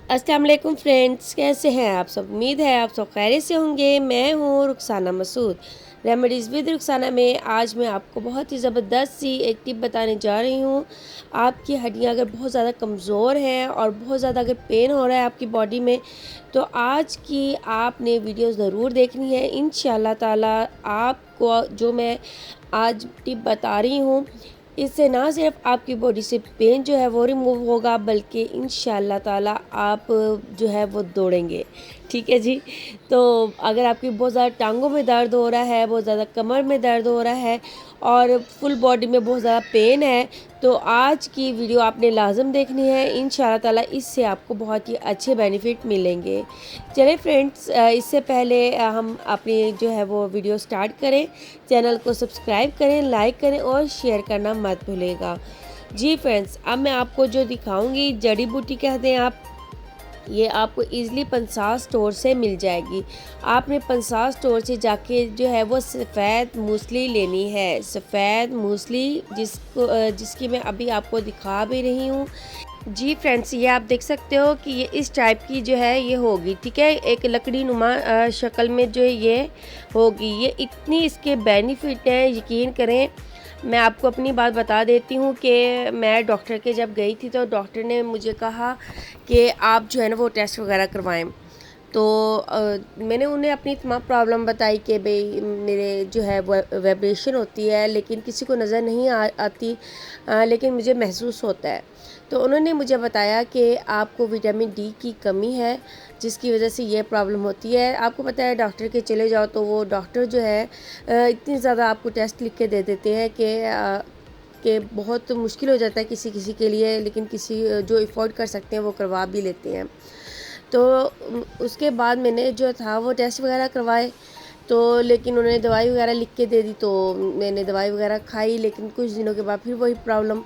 अस्सलाम वालेकुम फ्रेंड्स, कैसे हैं आप सब। उम्मीद है आप सब खैरियत से होंगे। मैं हूँ रुखसाना मसूद। रेमेडीज़ विद रुखसाना में आज मैं आपको बहुत ही ज़बरदस्त सी एक टिप बताने जा रही हूँ। आपकी हड्डियाँ अगर बहुत ज़्यादा कमज़ोर हैं और बहुत ज़्यादा अगर पेन हो रहा है आपकी बॉडी में, तो आज की आपने वीडियो ज़रूर देखनी है। इंशाल्लाह ताला आपको जो मैं आज टिप बता रही हूँ, इससे ना सिर्फ आपकी बॉडी से पेन जो है वो रिमूव होगा, बल्कि इंशाल्लाह ताला आप जो है वो दौड़ेंगे। ठीक है जी। तो अगर आपकी बहुत ज़्यादा टांगों में दर्द हो रहा है, बहुत ज़्यादा कमर में दर्द हो रहा है और फुल बॉडी में बहुत ज़्यादा पेन है, तो आज की वीडियो आपने लाजम देखनी है। इंशाल्लाह ताला इससे आपको बहुत ही अच्छे बेनिफिट मिलेंगे। चलिए फ्रेंड्स, इससे पहले हम अपनी जो है वो वीडियो स्टार्ट करें। चैनल को सब्सक्राइब करें, लाइक करें और शेयर करना मत भूलिएगा। जी फ्रेंड्स, अब मैं आपको जो दिखाऊंगी जड़ी बूटी कहते हैं आप, ये आपको ईज़िली पंसार स्टोर से मिल जाएगी। आपने पंसार स्टोर से जाके जो है वो सफ़ेद मूसली लेनी है। सफ़ेद मूसली जिसकी मैं अभी आपको दिखा भी रही हूँ। जी फ्रेंड्स, ये आप देख सकते हो कि ये इस टाइप की जो है ये होगी। ठीक है, एक लकड़ी नुमा शक्ल में जो है ये होगी। ये इतनी इसके बेनिफिट हैं, यकीन करें। मैं आपको अपनी बात बता देती हूँ कि मैं डॉक्टर के जब गई थी तो डॉक्टर ने मुझे कहा कि आप जो है ना वो टेस्ट वगैरह करवाएं। तो मैंने उन्हें अपनी तमाम प्रॉब्लम बताई कि भाई मेरे जो है वाइब्रेशन होती है, लेकिन किसी को नज़र नहीं आती, लेकिन मुझे महसूस होता है। तो उन्होंने मुझे बताया कि आपको विटामिन डी की कमी है, जिसकी वजह से ये प्रॉब्लम होती है। आपको पता है डॉक्टर के चले जाओ तो वो डॉक्टर जो है इतनी ज़्यादा आपको टेस्ट लिख के दे देते हैं कि बहुत मुश्किल हो जाता है किसी किसी के लिए, लेकिन किसी जो अफोर्ड कर सकते हैं वो करवा भी लेते हैं। तो उसके बाद मैंने जो था वो टेस्ट वगैरह करवाए, तो लेकिन उन्होंने दवाई वगैरह लिख के दे दी, तो मैंने दवाई वगैरह खाई, लेकिन कुछ दिनों के बाद फिर वही प्रॉब्लम।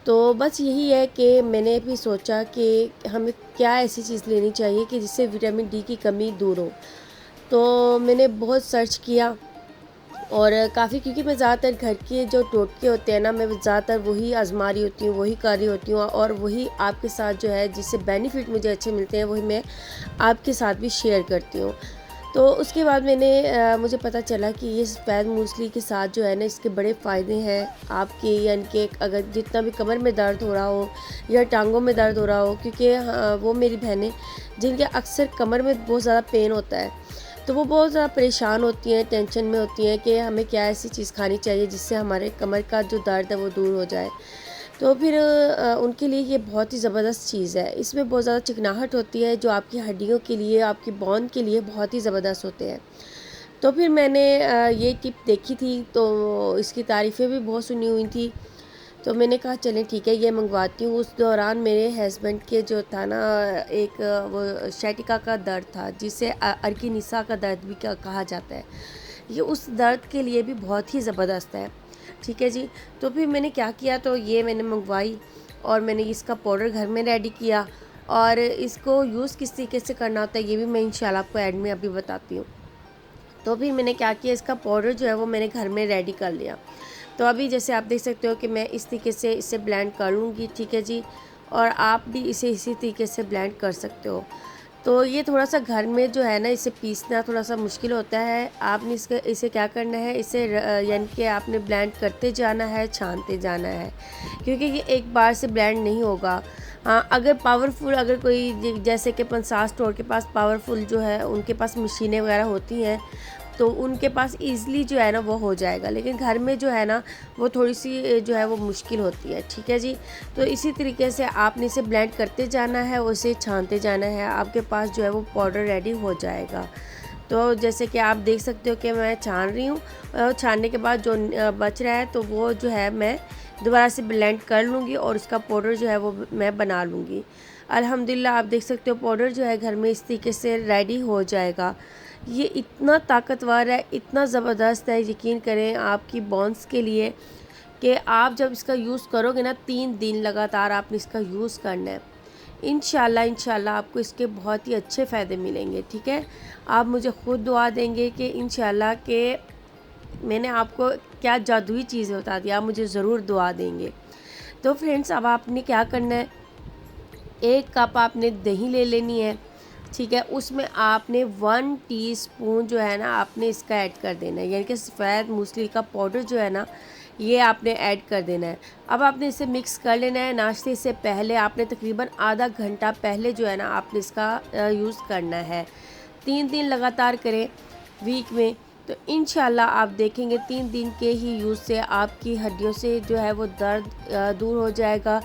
तो बस यही है कि मैंने भी सोचा कि हमें क्या ऐसी चीज़ लेनी चाहिए कि जिससे विटामिन डी की कमी दूर हो। तो मैंने बहुत सर्च किया और काफ़ी, क्योंकि मैं ज़्यादातर घर के जो टोटके होते हैं ना, मैं ज़्यादातर वही आज़मा रही होती हूँ, वही कर रही होती हूँ और वही आपके साथ जो है जिससे बेनिफिट मुझे अच्छे मिलते हैं वही मैं आपके साथ भी शेयर करती हूँ। तो उसके बाद मुझे पता चला कि ये सफ़ेद मूसली के साथ जो है ना इसके बड़े फ़ायदे हैं आपके, यानी कि अगर जितना भी कमर में दर्द हो रहा हो या टांगों में दर्द हो रहा हो, क्योंकि वो मेरी बहनें जिनके अक्सर कमर में बहुत ज़्यादा पेन होता है, तो वो बहुत ज़्यादा परेशान होती हैं, टेंशन में होती हैं कि हमें क्या ऐसी चीज़ खानी चाहिए जिससे हमारे कमर का जो दर्द है वो दूर हो जाए। तो फिर उनके लिए ये बहुत ही ज़बरदस्त चीज़ है। इसमें बहुत ज़्यादा चिकनाहट होती है जो आपकी हड्डियों के लिए, आपकी बोन के लिए बहुत ही ज़बरदस्त होते हैं। तो फिर मैंने ये टिप देखी थी, तो इसकी तारीफ़ें भी बहुत सुनी हुई थी, तो मैंने कहा चलें ठीक है ये मंगवाती हूँ। उस दौरान मेरे हस्बैंड के जो था ना एक वो शैटिका का दर्द था, जिसे अर्की निसा का दर्द भी कहा जाता है। ये उस दर्द के लिए भी बहुत ही ज़बरदस्त है। ठीक है जी। तो फिर मैंने क्या किया, तो ये मैंने मंगवाई और मैंने इसका पाउडर घर में रेडी किया, और इसको यूज़ किस तरीके से करना होता है ये भी मैं इंशाल्लाह आपको ऐड में अभी बताती हूँ। तो फिर मैंने क्या किया, इसका पाउडर जो है वो मैंने घर में रेडी कर लिया। तो अभी जैसे आप देख सकते हो कि मैं इस तरीके से इसे ब्लेंड कर लूँगी। ठीक है जी। और आप भी इसे इसी तरीके से ब्लेंड कर सकते हो। तो ये थोड़ा सा घर में जो है ना इसे पीसना थोड़ा सा मुश्किल होता है। आपने इसे क्या करना है, इसे यानी कि आपने ब्लेंड करते जाना है, छानते जाना है, क्योंकि ये एक बार से ब्लेंड नहीं होगा। हाँ, अगर पावरफुल, अगर कोई जैसे कि पंसार स्टोर के पास पावरफुल जो है उनके पास मशीनें वगैरह होती हैं, तो उनके पास ईज़िली जो है ना वो हो जाएगा, लेकिन घर में जो है ना वो थोड़ी सी जो है वो मुश्किल होती है। ठीक है जी। तो इसी तरीके से आपने इसे ब्लेंड करते जाना है, उसे छानते जाना है, आपके पास जो है वो पाउडर रेडी हो जाएगा। तो जैसे कि आप देख सकते हो कि मैं छान रही हूँ, छानने के बाद जो बच रहा है तो वो जो है मैं दोबारा से ब्लेंड कर लूँगी और उसका पाउडर जो है वो मैं बना लूँगी। अल्हम्दुलिल्लाह आप देख सकते हो पाउडर जो है घर में इस तरीके से रेडी हो जाएगा। ये इतना ताकतवर है, इतना ज़बरदस्त है, यकीन करें आपकी बोन्स के लिए, कि आप जब इसका यूज़ करोगे ना 3 दिन लगातार आपने इसका यूज़ करना है। इंशाल्लाह आपको इसके बहुत ही अच्छे फ़ायदे मिलेंगे। ठीक है। आप मुझे ख़ुद दुआ देंगे कि इंशाल्लाह के मैंने आपको क्या जादुई चीज़ बता दी, आप मुझे ज़रूर दुआ देंगे। तो फ्रेंड्स, अब आपने क्या करना है, 1 कप आपने दही ले लेनी है, ठीक है। उसमें आपने 1 टीस्पून जो है ना आपने इसका ऐड कर देना है, यानी कि सफ़ेद मूसली का पाउडर जो है ना ये आपने ऐड कर देना है। अब आपने इसे मिक्स कर लेना है। नाश्ते से पहले आपने तकरीबन आधा घंटा पहले जो है ना आपने इसका यूज़ करना है। 3 दिन लगातार करें वीक में, तो इंशाल्लाह आप देखेंगे 3 दिन के ही यूज़ से आपकी हड्डियों से जो है वो दर्द दूर हो जाएगा।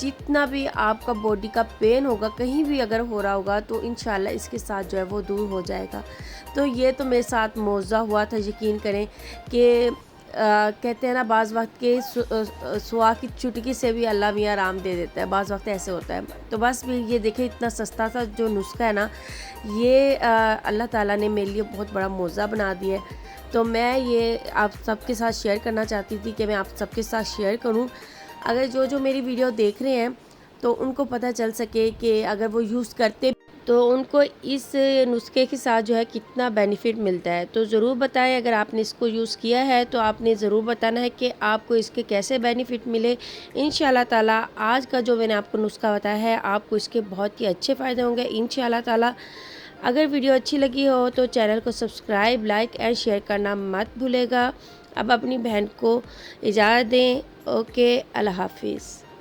जितना भी आपका बॉडी का पेन होगा कहीं भी अगर हो रहा होगा तो इंशाल्लाह इसके साथ जो है वो दूर हो जाएगा। तो ये तो मेरे साथ मौज़ा हुआ था। यकीन करें कि कहते हैं ना बाज़ वक्त के सुआ की चुटकी से भी अल्लाह मियाँ आराम दे देता है, बाज़ वक्त ऐसे होता है। तो बस भी ये देखें इतना सस्ता सा जो नुस्खा है ना ये अल्लाह ताला ने मेरे लिए बहुत बड़ा मौज़ा बना दिया है। तो मैं ये आप सबके साथ शेयर करना चाहती थी कि मैं आप सबके साथ शेयर करूं, अगर जो मेरी वीडियो देख रहे हैं तो उनको पता चल सके कि अगर वो यूज़ करते तो उनको इस नुस्खे के साथ जो है कितना बेनिफिट मिलता है। तो ज़रूर बताएं, अगर आपने इसको यूज़ किया है तो आपने ज़रूर बताना है कि आपको इसके कैसे बेनिफिट मिले। इंशाल्लाह ताला आज का जो मैंने आपको नुस्खा बताया है आपको इसके बहुत ही अच्छे फ़ायदे होंगे इंशाल्लाह ताला। अगर वीडियो अच्छी लगी हो तो चैनल को सब्सक्राइब, लाइक एंड शेयर करना मत भूलेगा। अब अपनी बहन को इजाज़त दें। ओके, अल्लाह हाफिज़।